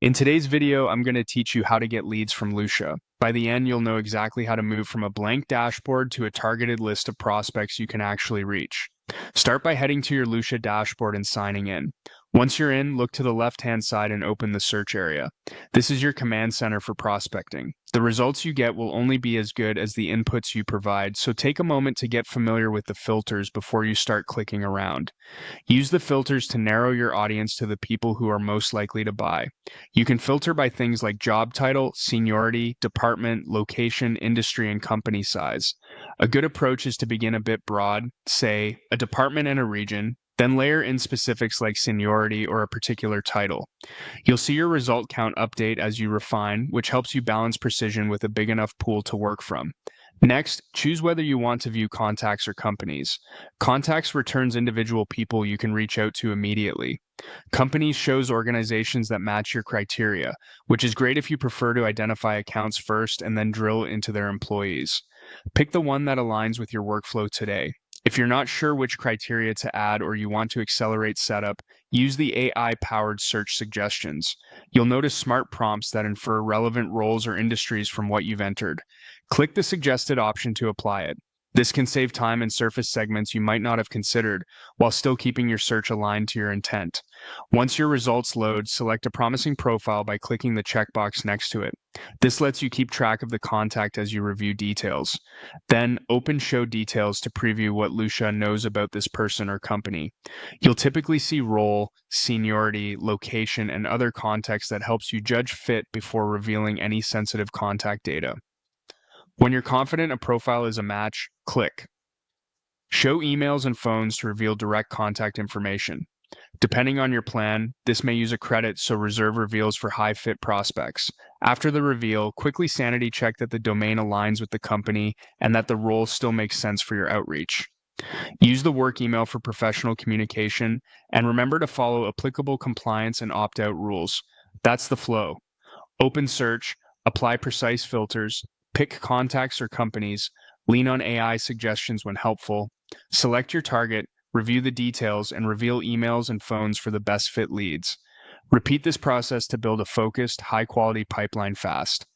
In today's video, I'm going to teach you how to get leads from Lusha. By the end, you'll know exactly how to move from a blank dashboard to a targeted list of prospects you can actually reach. Start by heading to your Lusha dashboard and signing in. Once you're in, look to the left-hand side and open the search area. This is your command center for prospecting. The results you get will only be as good as the inputs you provide, so take a moment to get familiar with the filters before you start clicking around. Use the filters to narrow your audience to the people who are most likely to buy. You can filter by things like job title, seniority, department, location, industry, and company size. A good approach is to begin a bit broad, say, a department and a region, then layer in specifics like seniority or a particular title. You'll see your result count update as you refine, which helps you balance precision with a big enough pool to work from. Next, choose whether you want to view contacts or companies. Contacts returns individual people you can reach out to immediately. Companies shows organizations that match your criteria, which is great if you prefer to identify accounts first and then drill into their employees. Pick the one that aligns with your workflow today. If you're not sure which criteria to add or you want to accelerate setup, use the AI-powered search suggestions. You'll notice smart prompts that infer relevant roles or industries from what you've entered. Click the suggested option to apply it. This can save time and surface segments you might not have considered, while still keeping your search aligned to your intent. Once your results load, select a promising profile by clicking the checkbox next to it. This lets you keep track of the contact as you review details. Then, open Show Details to preview what Lusha knows about this person or company. You'll typically see role, seniority, location, and other context that helps you judge fit before revealing any sensitive contact data. When you're confident a profile is a match, click Show emails and phones to reveal direct contact information. Depending on your plan, this may use a credit, so reserve reveals for high-fit prospects. After the reveal, quickly sanity check that the domain aligns with the company and that the role still makes sense for your outreach. Use the work email for professional communication, and remember to follow applicable compliance and opt-out rules. That's the flow. Open search, apply precise filters, pick contacts or companies, lean on AI suggestions when helpful, select your target, review the details, and reveal emails and phones for the best fit leads. Repeat this process to build a focused, high-quality pipeline fast.